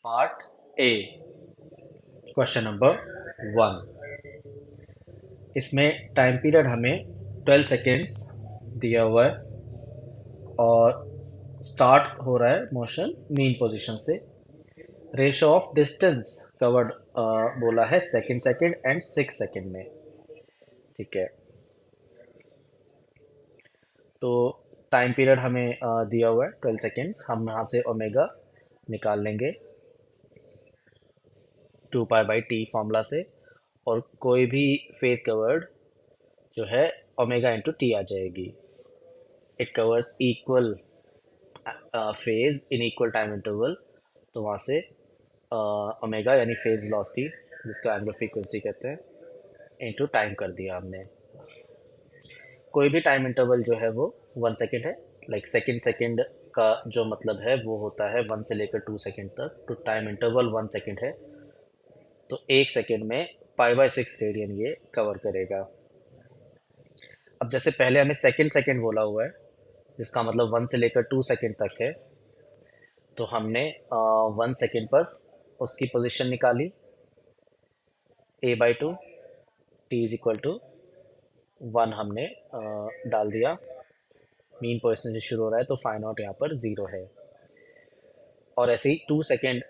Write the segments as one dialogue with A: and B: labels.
A: Part A, question number 1। इसमें time period हमें 12 seconds दिया हुआ है और स्टार्ट हो रहा है मोशन मीन पोजीशन से। रेशो ऑफ डिस्टेंस कवर्ड बोला है सेकेंड सेकेंड एंड 6 सेकेंड में। ठीक है, तो टाइम पीरियड हमें दिया हुआ है 12 सेकेंड्स। हम यहाँ से ओमेगा निकाल लेंगे 2 पाई/टी फॉर्मूला से, और कोई भी फेज कवर्ड जो है ओमेगा इंटू टी आ जाएगी। It covers equal phase in equal time interval, तो वहाँ से ओमेगा यानी फेज वेलोसिटी, जिसका एंगुलर फ्रीक्वेंसी कहते हैं, इनटू टाइम कर दिया हमने। कोई भी टाइम इंटरवल जो है वो 1 सेकेंड है। लाइक सेकेंड सेकेंड का जो मतलब है वो होता है 1 से लेकर 2 सेकेंड तक, तो टाइम इंटरवल 1 सेकेंड है। तो 1 सेकेंड में पाई/6 रेडियन ये कवर करेगा। अब जैसे पहले हमें सेकेंड सेकेंड बोला हुआ है, जिसका मतलब 1 से लेकर 2 सेकेंड तक है, तो हमने 1 सेकेंड पर उसकी पोजीशन निकाली a/2, t is equal to 1 हमने डाल दिया। मीन पोजीशन से शुरू हो रहा है तो फाइव नॉट यहाँ पर 0 है, और ऐसे ही 2 सेकेंड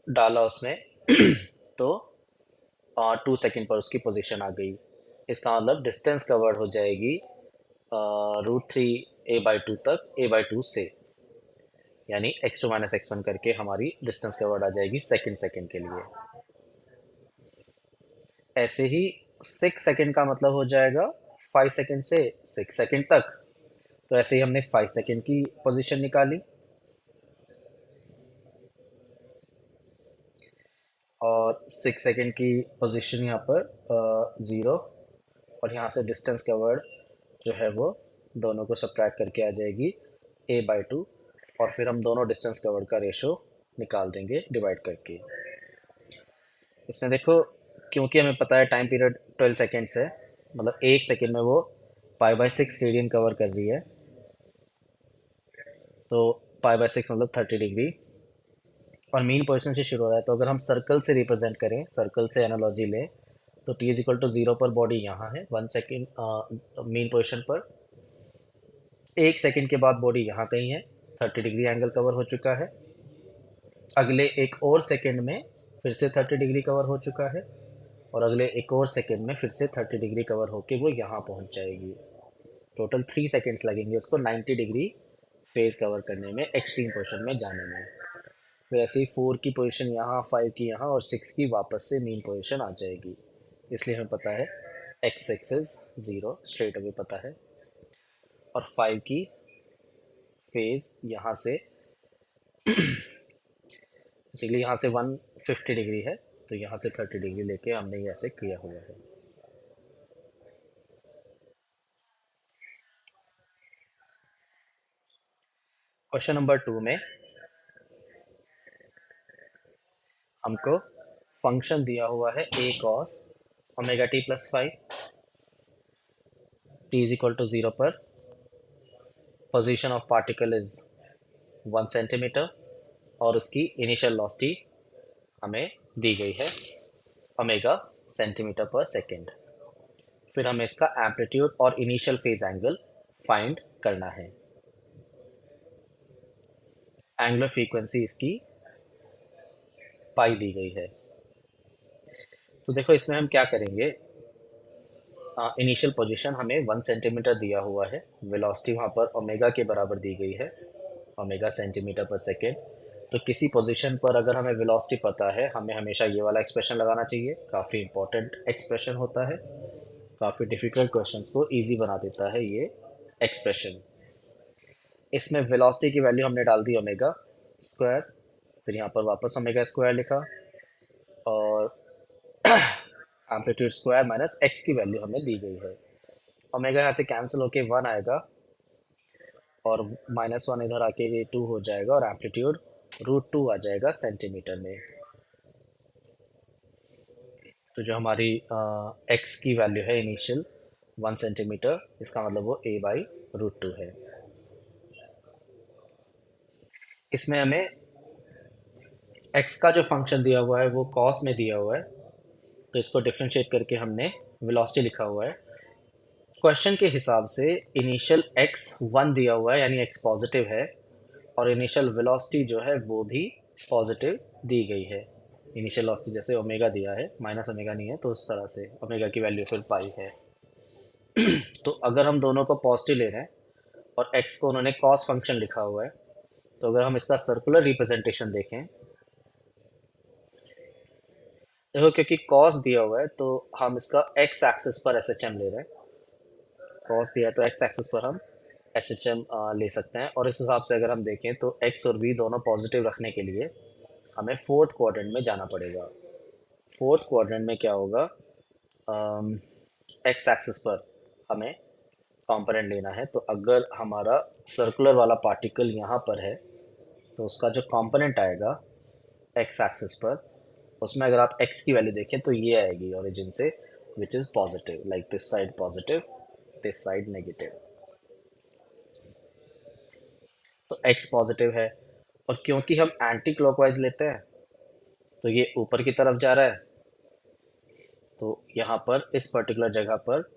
A: डाला उसमें तो 2 सेकेंड पर उसकी पोजीशन आ गई। इसका मतलब डिस्टेंस कवर्ड हो जाएगी √3 a/2 तक a/2 से, यानी x2 - x1 करके हमारी डिस्टेंस कवर्ड आ जाएगी सेकेंड सेकेंड के लिए। ऐसे ही 6 सेकेंड का मतलब हो जाएगा 5 सेकेंड से 6 सेकेंड तक। तो ऐसे ही हमने 5 सेकेंड की पोजीशन निकाली, और 6 सेकेंड की पोजीशन यहाँ पर 0, और यहाँ से डिस्टेंस कवर्ड जो है वो दोनों को सब्ट्रैक्ट करके आ जाएगी a/2, और फिर हम दोनों डिस्टेंस कवर्ड का रेशो निकाल देंगे डिवाइड करके। इसमें देखो, क्योंकि हमें पता है टाइम पीरियड 12 सेकेंड्स है, मतलब 1 सेकेंड में वो पाई/6 रेडियन कवर कर रही है, तो पाई/6 मतलब 30 डिग्री, और मीन पोजीशन से शुरू हो रहा है। तो अगर हम सर्कल से रिप्रेजेंट करें, सर्कल से एनालॉजी लें, तो t इज इक्वल टू 0 पर बॉडी यहाँ है 1 सेकेंड मीन पोजीशन पर। 1 सेकेंड के बाद बॉडी यहाँ कहीं है, 30 डिग्री एंगल कवर हो चुका है। अगले एक और सेकेंड में फिर से 30 डिग्री कवर हो चुका है, और अगले एक और सेकेंड में फिर से 30 डिग्री कवर होके वो यहाँ पहुँच जाएगी। टोटल 3 सेकेंड्स लगेंगे उसको 90 डिग्री फेज कवर करने में, एक्सट्रीम पोजीशन में जाने में। फिर ऐसे ही 4 की पोजीशन यहाँ, 5 की यहाँ, और 6 की वापस से मीन पोजीशन आ जाएगी। इसलिए हमें पता है x6 इज 0, स्ट्रेट अवे पता है, और 5 की फेज यहाँ से, इसीलिए यहाँ से 150 डिग्री है, तो यहाँ से 30 डिग्री लेके हमने ये ऐसे किया हुआ है। क्वेश्चन नंबर 2 में हमको फंक्शन दिया हुआ है a cos ω t+5, t is equal to 0 पर position of particle is 1 centimetre, और उसकी इनिशियल वेलोसिटी हमें दी गई है ओमेगा सेंटीमीटर पर सेकेंड। फिर हमें इसका एम्पलीट्यूड और इनिशियल फेज एंगल फाइंड करना है। एंगुलर फ्रीक्वेंसी इसकी पाई दी गई है। तो देखो, इसमें हम क्या करेंगे, इनिशियल पोजीशन हमें 1 सेंटीमीटर दिया हुआ है, वेलोसिटी वहाँ पर ओमेगा के बराबर दी गई है, ओमेगा सेंटीमीटर पर सेकेंड। तो किसी पोजीशन पर अगर हमें वेलोसिटी पता है, हमें हमेशा ये वाला एक्सप्रेशन लगाना चाहिए। काफ़ी इंपॉर्टेंट एक्सप्रेशन होता है, काफ़ी डिफिकल्ट क्वेश्चंस को इजी बना देता है ये एक्सप्रेशन। इसमें वेलोसिटी की वैल्यू हमने डाल दी ओमेगा स्क्वायर, फिर यहाँ पर वापस ओमेगा स्क्वायर लिखा, और एम्पलीट्यूड स्क्वायर माइनस एक्स की वैल्यू हमें दी गई है। ओमेगा यहाँ से कैंसिल होके 1 आएगा, और -1 इधर आके ये 2 हो जाएगा, और एम्पलीट्यूड √2 आ जाएगा सेंटीमीटर में। तो जो हमारी एक्स की वैल्यू है इनिशियल 1 सेंटीमीटर, इसका मतलब वो a/√2 है। इसमें हमें एक्स का जो फंक्शन दिया हुआ है वो कॉस में दिया हुआ है, तो इसको डिफ्रेंशिएट करके हमने वेलोसिटी लिखा हुआ है। क्वेश्चन के हिसाब से इनिशियल एक्स 1 दिया हुआ है, यानी एक्स पॉजिटिव है, और इनिशियल वेलोसिटी जो है वो भी पॉजिटिव दी गई है। इनिशियल वेलोसिटी जैसे ओमेगा दिया है, माइनस ओमेगा नहीं है, तो उस तरह से ओमेगा की वैल्यू फिर पाई है। तो अगर हम दोनों को पॉजिटिव ले रहे हैं और एक्स को उन्होंने कॉस फंक्शन लिखा हुआ है, तो अगर हम इसका सर्कुलर रिप्रेजेंटेशन देखें, देखो क्योंकि कॉस दिया हुआ है तो हम इसका एक्स एक्सिस पर एस एच एम ले रहे हैं। कॉस दिया है तो एक्स एक्सिस पर हम एस एच एम ले सकते हैं, और इस हिसाब से अगर हम देखें तो एक्स और वी दोनों पॉजिटिव रखने के लिए हमें फोर्थ क्वाड्रेंट में जाना पड़ेगा। फोर्थ क्वाड्रेंट में क्या होगा, एक्स एक्सिस पर हमें कंपोनेंट लेना है। तो अगर हमारा सर्कुलर वाला पार्टिकल यहाँ पर है, तो उसका जो कंपोनेंट आएगा एक्स एक्सिस पर, उसमें अगर आप x की वैल्यू देखें तो ये आएगी ओरिजिन से, which is positive, like this side positive, this side negative. तो x पॉजिटिव है, और क्योंकि हम एंटी क्लॉकवाइज लेते हैं तो ये ऊपर की तरफ जा रहा है। तो यहाँ पर इस पर्टिकुलर जगह पर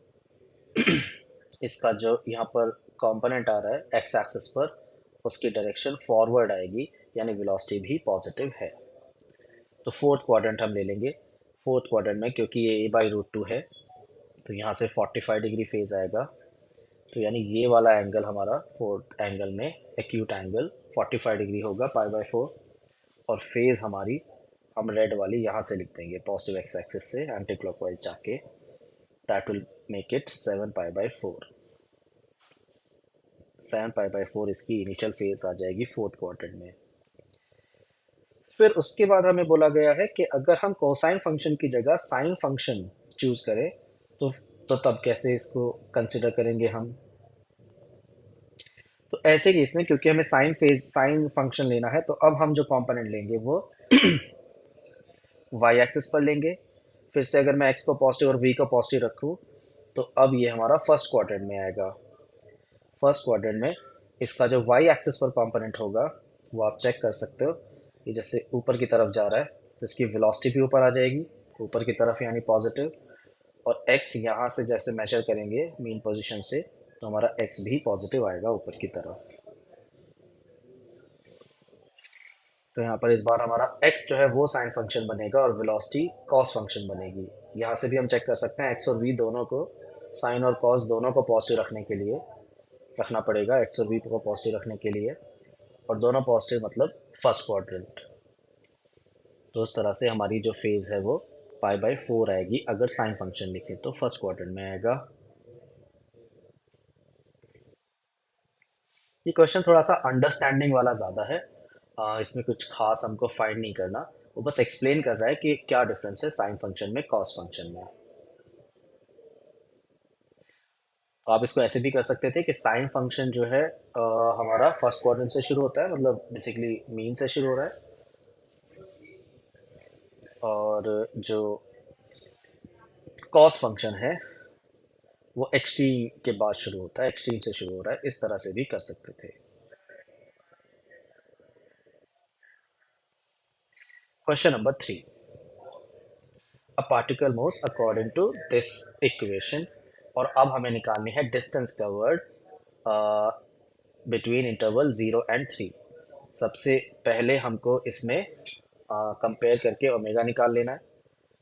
A: इसका जो यहाँ पर कंपोनेंट आ रहा है एक्स एक्सिस पर, उसकी डायरेक्शन फॉरवर्ड आएगी, यानी वेलोसिटी भी पॉजिटिव है। तो फोर्थ क्वाड्रेंट हम ले लेंगे। फोर्थ क्वाड्रेंट में क्योंकि ये a/√2 है, तो यहाँ से 45 डिग्री फेज आएगा। तो यानी ये वाला एंगल हमारा फोर्थ एंगल में एक्यूट एंगल 45 डिग्री होगा, पाई/4। और फेज हमारी हम रेड वाली यहाँ से लिख देंगे पॉजिटिव एक्स एक्सिस से एंटी क्लॉकवाइज जाके, दैट विल मेक इट 7 पाई/4। 7 पाई/4 इसकी इनिशियल फेज आ जाएगी फोर्थ क्वाड्रेंट में। फिर उसके बाद हमें बोला गया है कि अगर हम कोसाइन फंक्शन की जगह साइन फंक्शन चूज करें, तो तो तब कैसे इसको कंसिडर करेंगे हम। तो ऐसे केस में क्योंकि हमें साइन फंक्शन लेना है, तो अब हम जो कंपोनेंट लेंगे वो वाई एक्सिस पर लेंगे। फिर से अगर मैं एक्स को पॉजिटिव और वी को पॉजिटिव रखूँ, तो अब ये हमारा फर्स्ट क्वाड्रेंट में आएगा। फर्स्ट क्वाड्रेंट में इसका जो वाई एक्सिस पर कंपोनेंट होगा वो आप चेक कर सकते हो। ये जैसे ऊपर की तरफ जा रहा है तो इसकी वेलोसिटी भी ऊपर आ जाएगी, ऊपर की तरफ यानी पॉजिटिव। और एक्स यहाँ से जैसे मेजर करेंगे मीन पोजीशन से, तो हमारा एक्स भी पॉजिटिव आएगा ऊपर की तरफ। तो यहाँ पर इस बार हमारा x जो है वो साइन फंक्शन बनेगा और वेलोसिटी कॉस फंक्शन बनेगी। यहाँ से भी हम चेक कर सकते हैं x और v दोनों को, साइन और कॉस दोनों को पॉजिटिव रखने के लिए रखना पड़ेगा, x और v को पॉजिटिव रखने के लिए, और दोनों पॉजिटिव मतलब फर्स्ट क्वाड्रेंट। तो उस तरह से हमारी जो फेज है वो पाई/4 आएगी। अगर साइन फंक्शन लिखे तो फर्स्ट क्वाड्रेंट में आएगा। ये क्वेश्चन थोड़ा सा अंडरस्टैंडिंग वाला ज़्यादा है, इसमें कुछ खास हमको फाइंड नहीं करना, वो बस एक्सप्लेन कर रहा है कि क्या डिफरेंस है साइन फंक्शन में कॉस फंक्शन में। तो आप इसको ऐसे भी कर सकते थे कि साइन फंक्शन जो है हमारा फर्स्ट क्वाड्रेंट से शुरू होता है, मतलब बेसिकली मीन से शुरू हो रहा है, और जो कॉस फंक्शन है वो एक्सट्रीम के बाद शुरू होता है, एक्सट्रीम से शुरू हो रहा है, इस तरह से भी कर सकते थे। Question number 3, a particle moves according to this equation, और अब हमें निकालनी है distance covered between interval 0 and 3। सबसे पहले हमको इसमें कंपेयर करके ओमेगा निकाल लेना है।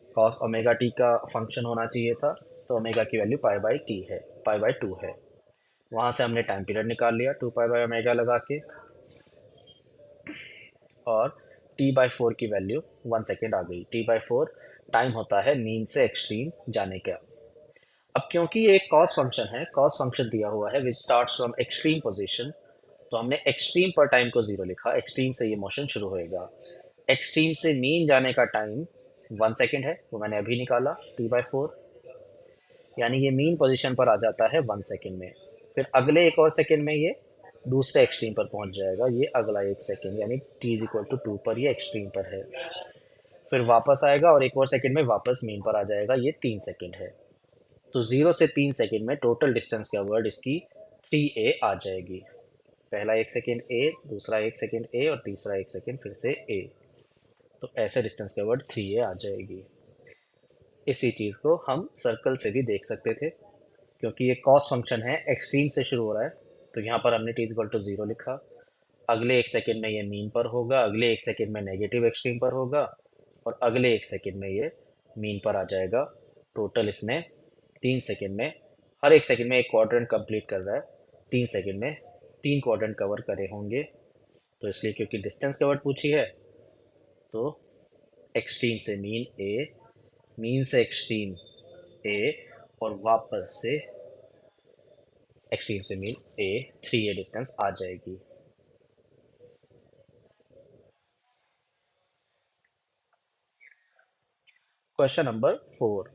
A: कॉस ओमेगा टी का फंक्शन होना चाहिए था, तो ओमेगा की वैल्यू पाई/टी है, पाई/2 है। वहाँ से हमने टाइम पीरियड निकाल लिया 2 पाई/ओमेगा लगा के, और t/4 की वैल्यू 1 सेकेंड आ गई। t/4 टाइम होता है मीन से एक्सट्रीम जाने का। अब क्योंकि ये एक कॉस फंक्शन है, कॉस फंक्शन दिया हुआ है विच स्टार्ट्स फ्रॉम एक्सट्रीम पोजीशन, तो हमने एक्सट्रीम पर टाइम को 0 लिखा, एक्सट्रीम से ये मोशन शुरू होएगा। एक्सट्रीम से मीन जाने का टाइम 1 सेकेंड है, वो मैंने अभी निकाला t/4, यानी ये मीन पोजीशन पर आ जाता है 1 सेकेंड में। फिर अगले एक और सेकेंड में ये दूसरे एक्सट्रीम पर पहुंच जाएगा, ये अगला 1 सेकेंड, यानी t=2 पर ये एक्सट्रीम पर है। फिर वापस आएगा और एक और सेकेंड में वापस मीन पर आ जाएगा, ये 3 सेकेंड है। तो 0 से 3 सेकेंड में टोटल डिस्टेंस क्या वर्ड इसकी 3a आ जाएगी। पहला 1 सेकेंड a, दूसरा 1 सेकेंड a, और तीसरा 1 सेकेंड फिर से a। तो ऐसे डिस्टेंस कवर्ड 3a आ जाएगी। इसी चीज़ को हम सर्कल से भी देख सकते थे, क्योंकि ये कॉस फंक्शन है, एक्सट्रीम से शुरू हो रहा है, तो यहाँ पर हमने t इक्वल टू 0 लिखा। अगले 1 सेकेंड में ये मीन पर होगा, अगले 1 सेकेंड में नेगेटिव एक्सट्रीम पर होगा, और अगले 1 सेकेंड में ये मीन पर आ जाएगा। टोटल इसमें 3 सेकेंड में, हर 1 सेकेंड में एक क्वाड्रेंट कंप्लीट कर रहा है, 3 सेकेंड में 3 क्वाड्रेंट कवर करे होंगे। तो इसलिए क्योंकि डिस्टेंस कवर पूछी है, तो एक्सट्रीम से मीन ए, मीन से एक्सट्रीम ए, और वापस से एक्सट्रीम से मीन ए, 3a डिस्टेंस आ जाएगी। Question number 4।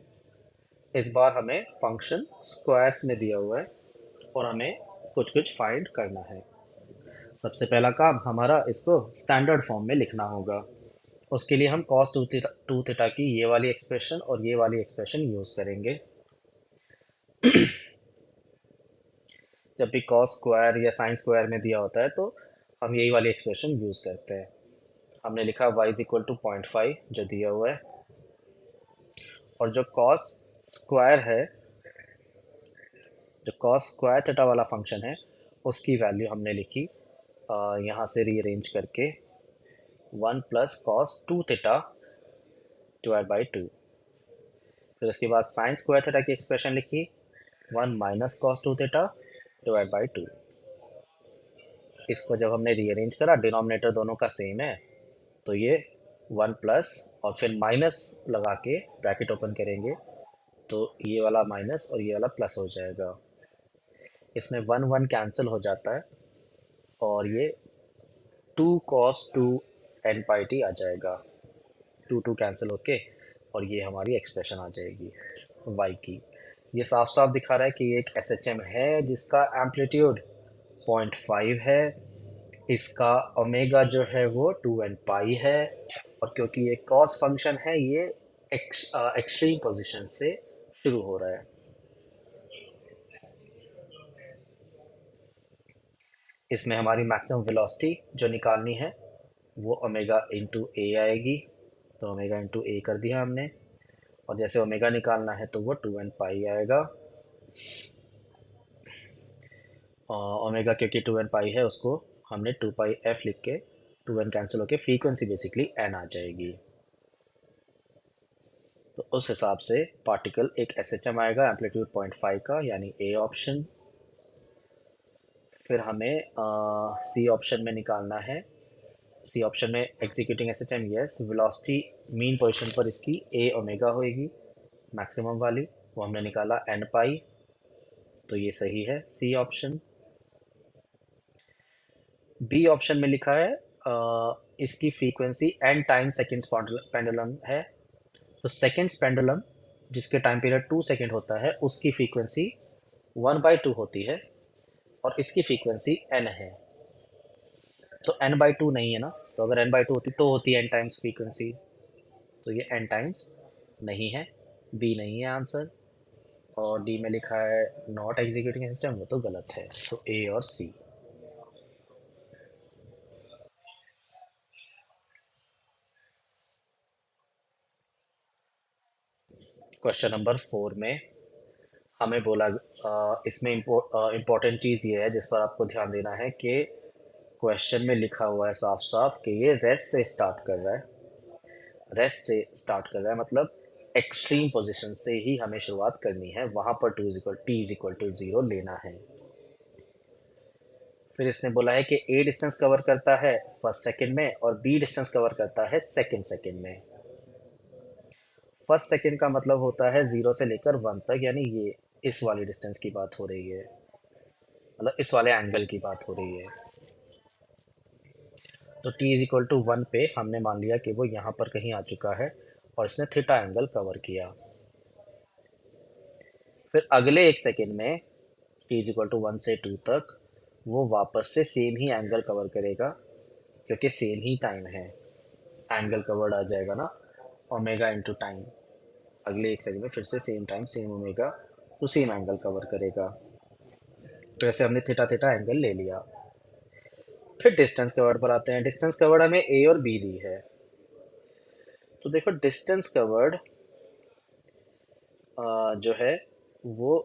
A: इस बार हमें फंक्शन स्क्वायर्स में दिया हुआ है और हमें कुछ कुछ फाइंड करना है। सबसे पहला काम हमारा इसको स्टैंडर्ड फॉर्म में लिखना होगा। उसके लिए हम कॉस टू थीटा की ये वाली एक्सप्रेशन और ये वाली एक्सप्रेशन यूज़ करेंगे। जब भी कॉस स्क्वायर या साइन स्क्वायर में दिया होता है तो हम यही वाली एक्सप्रेशन यूज़ करते हैं। हमने लिखा y इज इक्वल टू 0.5 जो दिया हुआ है, और जो कॉस स्क्वायर है, जो कॉस स्क्वायर थीटा वाला फंक्शन है, उसकी वैल्यू हमने लिखी यहाँ से रीअरेंज करके 1 plus cos 2 theta divide by 2। फिर उसके बाद साइन स्क्वायर थीटा की एक्सप्रेशन लिखी 1 minus cos 2 theta divide by 2। इसको जब हमने रीअरेंज करा, डिनोमिनेटर दोनों का सेम है, तो ये 1 प्लस और फिर माइनस लगा के ब्रैकेट ओपन करेंगे, तो ये वाला माइनस और ये वाला प्लस हो जाएगा। इसमें 1 1 कैंसिल हो जाता है और ये 2 cos 2 n पाई टी आ जाएगा। 2 2 कैंसिल होके और ये हमारी एक्सप्रेशन आ जाएगी y की। ये साफ साफ दिखा रहा है कि ये एक एस एच एम है जिसका एम्पलीट्यूड 0.5 है, इसका ओमेगा जो है वो 2n पाई है, और क्योंकि ये कॉस फंक्शन है, ये एक्सट्रीम पोजीशन से शुरू हो रहा है। इसमें हमारी मैक्सिमम वेलोसिटी जो निकालनी है वो ओमेगा इंटू ए आएगी, तो ओमेगा इंटू ए कर दिया हमने, और जैसे ओमेगा निकालना है तो वो 2n पाई आएगा। ओमेगा क्योंकि 2n पाई है, उसको हमने 2 पाई एफ लिख के 2n कैंसिल होके फ्रीक्वेंसी बेसिकली n आ जाएगी। तो उस हिसाब से पार्टिकल एक एस एच एम आएगा एम्पलीट्यूड 0.5 का, यानी ए ऑप्शन। फिर हमें सी ऑप्शन में निकालना है। सी ऑप्शन में executing S H M, yes, velocity mean position पर इसकी ए ओमेगा होएगी मैक्सिमम वाली, वो हमने निकाला एन पाई, तो ये सही है सी ऑप्शन। बी ऑप्शन में लिखा है इसकी frequency n time seconds pendulum है, तो सेकेंड्स पेंडुलम जिसके टाइम पीरियड 2 सेकेंड होता है उसकी फ्रीक्वेंसी 1/2 होती है, और इसकी फ्रीक्वेंसी एन है। तो n/2 नहीं है ना, तो अगर n/2 होती तो होती n टाइम्स फ्रीक्वेंसी, तो ये n टाइम्स नहीं है, बी नहीं है आंसर। और डी में लिखा है नॉट एग्जीक्यूटिंग सिस्टम, वो तो गलत है, तो ए और सी। क्वेश्चन नंबर 4 में हमें बोला इसमें इम्पोर्टेंट चीज़ ये है जिस पर आपको ध्यान देना है कि क्वेश्चन में लिखा हुआ है साफ साफ कि ये रेस्ट से स्टार्ट कर रहा है। रेस्ट से स्टार्ट कर रहा है मतलब एक्सट्रीम पोजीशन से ही हमें शुरुआत करनी है, वहां पर टी इज इक्वल टू 0 लेना है। फिर इसने बोला है कि ए डिस्टेंस कवर करता है फर्स्ट सेकंड में और बी डिस्टेंस कवर करता है सेकंड सेकंड में। फर्स्ट सेकंड का मतलब होता है 0 से लेकर 1 तक, यानी ये इस वाली डिस्टेंस की बात हो रही है, मतलब इस वाले एंगल की बात हो रही है। तो t इज इक्वल टू 1 पे हमने मान लिया कि वो यहाँ पर कहीं आ चुका है और इसने थीटा एंगल कवर किया। फिर अगले 1 सेकंड में t इज इक्वल टू 1 से 2 तक वो वापस से सेम ही एंगल कवर करेगा, क्योंकि सेम ही टाइम है, एंगल कवर्ड आ जाएगा ना, ओमेगा इंटू टाइम। अगले 1 सेकंड में फिर से सेम टाइम सेम ओमेगा, तो सेम एंगल कवर करेगा। तो ऐसे हमने थीटा थीटा एंगल ले लिया। फिर डिस्टेंस कवर्ड पर आते हैं। डिस्टेंस कवर्ड हमें ए और बी दी है, तो देखो डिस्टेंस कवर्ड जो है वो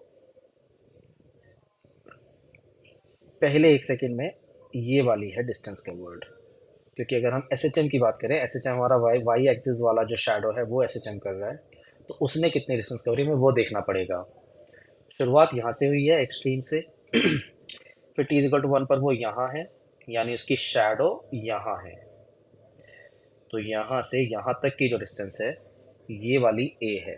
A: पहले 1 सेकंड में ये वाली है डिस्टेंस कवर्ड। क्योंकि अगर हम एस एच एम की बात करें, एस एच एम हमारा वाई वाई एक्सिस वाला जो शैडो है वो एस एच एम कर रहा है, तो उसने कितनी डिस्टेंस कवरी में वो देखना पड़ेगा। शुरुआत यहाँ से हुई है एक्सट्रीम से, फिर टी इजिकल टू 1 पर वो यहाँ है, यानी उसकी शैडो यहाँ है। तो यहाँ से यहाँ तक की जो डिस्टेंस है ये वाली ए है।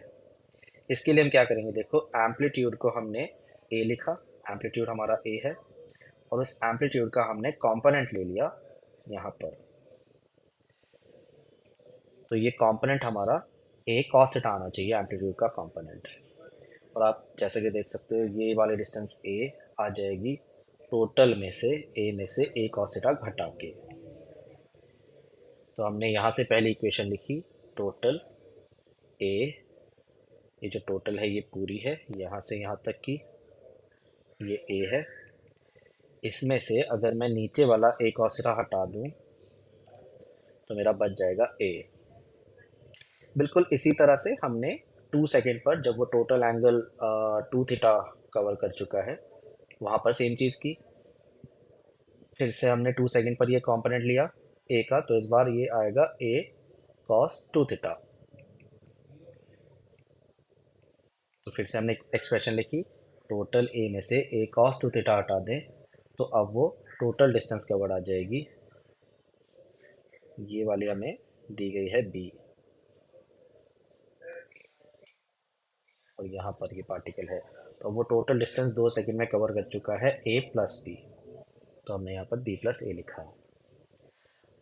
A: इसके लिए हम क्या करेंगे, देखो एम्पलीट्यूड को हमने ए लिखा, एम्पलीट्यूड हमारा ए है, और उस एम्पलीट्यूड का हमने कंपोनेंट ले लिया यहाँ पर। तो ये कंपोनेंट हमारा ए कॉस थीटा आना चाहिए, एम्पलीट्यूड का कंपोनेंट। और आप जैसे कि देख सकते हो ये वाली डिस्टेंस ए आ जाएगी टोटल में से, ए में से ए कॉस थीटा घटा के। तो हमने यहाँ से पहली इक्वेशन लिखी, टोटल ए, ये जो टोटल है ये पूरी है यहाँ से यहाँ तक की, ये ए है। इसमें से अगर मैं नीचे वाला ए कॉस थीटा हटा दूँ तो मेरा बच जाएगा ए। बिल्कुल इसी तरह से हमने 2 सेकेंड पर, जब वो टोटल एंगल 2 थीटा कवर कर चुका है, वहाँ पर सेम चीज़ की। फिर से हमने 2 सेकेंड पर ये कंपोनेंट लिया ए का, तो इस बार ये आएगा ए कॉस 2 थीटा। तो फिर से हमने एक्सप्रेशन लिखी, टोटल ए में से ए कॉस 2 थीटा हटा दें तो अब वो टोटल डिस्टेंस कवर्ड आ जाएगी, ये वाली हमें दी गई है बी, और यहाँ पर ये पार्टिकल है। तो वो टोटल डिस्टेंस 2 सेकेंड में कवर कर चुका है ए प्लस बी, तो हमने यहाँ पर बी प्लस ए लिखा है।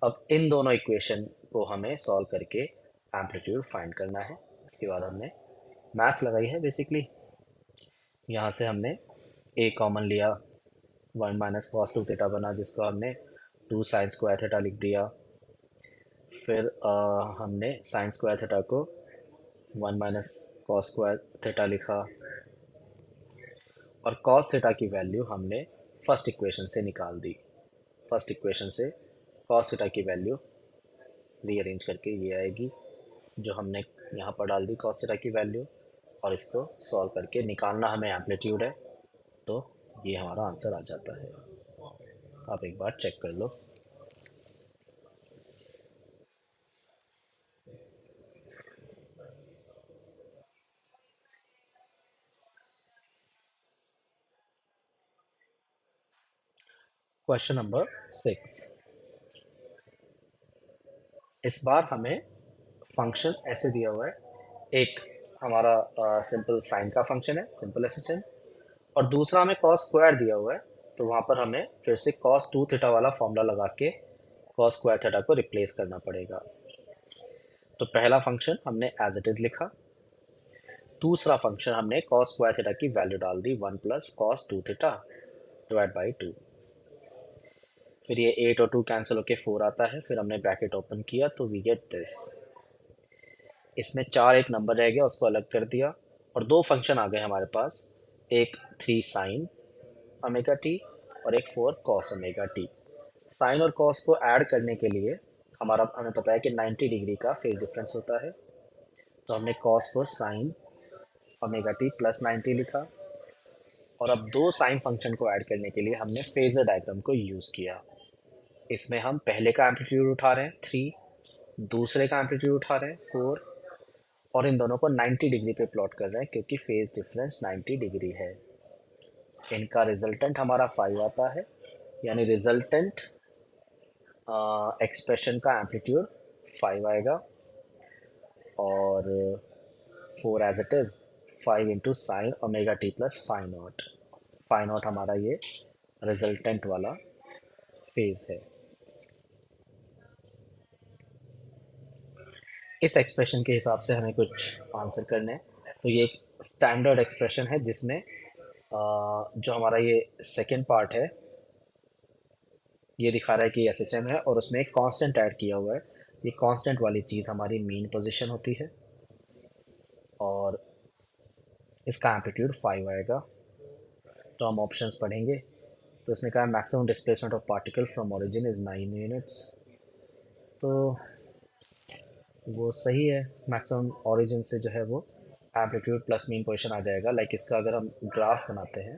A: अब इन दोनों इक्वेशन को हमें सॉल्व करके एम्पलीट्यूड फाइंड करना है। इसके बाद हमने मैथ्स लगाई है बेसिकली। यहाँ से हमने ए कॉमन लिया, 1 - cos 2 थीटा बना, जिसको हमने 2 sin² थीटा लिख दिया। फिर हमने sin² थीटा को 1 - cos² थीटा लिखा, और cos थीटा की वैल्यू हमने फर्स्ट इक्वेशन से निकाल दी। फर्स्ट इक्वेशन से cos थीटा की वैल्यू रीअरेंज करके ये आएगी, जो हमने यहाँ पर डाल दी cos थीटा की वैल्यू, और इसको सॉल्व करके निकालना हमें एम्पलीट्यूड है, तो ये हमारा आंसर आ जाता है। आप एक बार चेक कर लो। क्वेश्चन नंबर 6, इस बार हमें फंक्शन ऐसे दिया हुआ है, एक हमारा सिंपल साइन का फंक्शन है, सिंपल एसएचएन, और दूसरा हमें कॉस स्क्वायर दिया हुआ है। तो वहाँ पर हमें फिर से कॉस 2 थीटा वाला फॉर्मूला लगा के कॉस स्क्वायर थीटा को रिप्लेस करना पड़ेगा। तो पहला फंक्शन हमने एज इट इज़ लिखा, दूसरा फंक्शन हमने कॉस स्क्वायर थीटा की वैल्यू डाल दी, 1 + cos 2 थीटा डिवाइड बाई 2। फिर ये 8 और 2 कैंसिल होके 4 आता है, फिर हमने ब्रैकेट ओपन किया तो वी गेट दिस। इसमें 4 एक नंबर रह गया, उसको अलग कर दिया, और दो फंक्शन आ गए हमारे पास, एक 3 साइन ओमेगा टी और एक 4 कॉस ओमेगा टी। साइन और कॉस को ऐड करने के लिए हमें पता है कि 90 डिग्री का फेज डिफरेंस होता है, तो हमने कॉस को साइन ओमेगा टी प्लस 90 लिखा, और अब दो साइन फंक्शन को ऐड करने के लिए हमने फेजर डायग्राम को यूज़ किया। इसमें हम पहले का एम्पलीट्यूड उठा रहे हैं 3, दूसरे का एम्पलीट्यूड उठा रहे हैं 4, और इन दोनों को 90 डिग्री पे प्लॉट कर रहे हैं क्योंकि फेज डिफरेंस 90 डिग्री है। इनका रिजल्टेंट हमारा 5 आता है, यानी रिजल्टेंट एक्सप्रेशन का एम्पलीट्यूड 5 आएगा, और 4 as it is 5 into sine omega t plus phi naught. Phi naught हमारा ये रिजल्टेंट वाला फेज है। इस एक्सप्रेशन के हिसाब से हमें कुछ आंसर करने हैं। तो ये एक स्टैंडर्ड एक्सप्रेशन है जिसमें जो हमारा ये सेकेंड पार्ट है ये दिखा रहा है कि एस एच एम है, और उसमें एक कांस्टेंट ऐड किया हुआ है। ये कांस्टेंट वाली चीज़ हमारी मीन पोजीशन होती है, और इसका एम्पलीट्यूड 5 आएगा। तो हम ऑप्शंस पढ़ेंगे, तो इसने कहा maximum displacement of particle from origin is 9 units. तो वो सही है। मैक्सिमम ओरिजिन से जो है वो एम्पलीट्यूड प्लस मीन पोजीशन आ जाएगा। लाइक इसका अगर हम ग्राफ बनाते हैं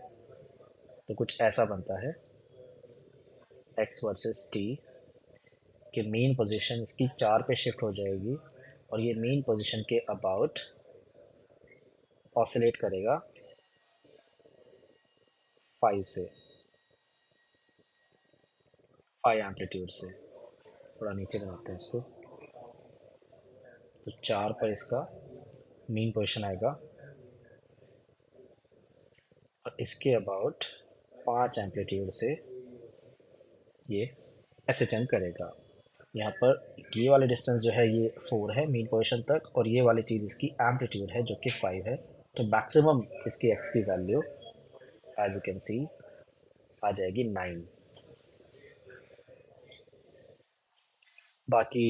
A: तो कुछ ऐसा बनता है, एक्स वर्सेस टी कि मीन पोजीशन इसकी 4 पे शिफ्ट हो जाएगी और ये मीन पोजीशन के अबाउट ऑसिलेट करेगा 5 से, 5 एम्पलीट्यूड से। थोड़ा नीचे बनाते हैं इसको। तो 4 पर इसका मीन पोजीशन आएगा और इसके अबाउट 5 एम्पलीट्यूड से ये एसएचएम करेगा। यहाँ पर ये वाले डिस्टेंस जो है ये 4 है मीन पोजीशन तक, और ये वाली चीज़ इसकी एम्पलीट्यूड है जो कि 5 है। तो मैक्सिमम इसकी एक्स की value as you can see आ जाएगी 9। बाकी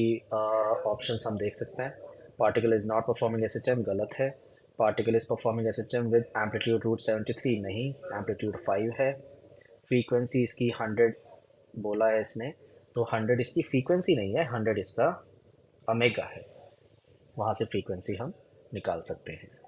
A: ऑप्शंस हम देख सकते हैं। Particle is not performing SHM, गलत है। Particle is performing SHM with amplitude root 73, नहीं, एम्पलीट्यूड 5 है। फ्रीक्वेंसी इसकी 100 बोला है इसने, तो 100 इसकी फ्रीक्वेंसी नहीं है, 100 इसका ओमेगा है। वहाँ से फ्रीक्वेंसी हम निकाल सकते हैं।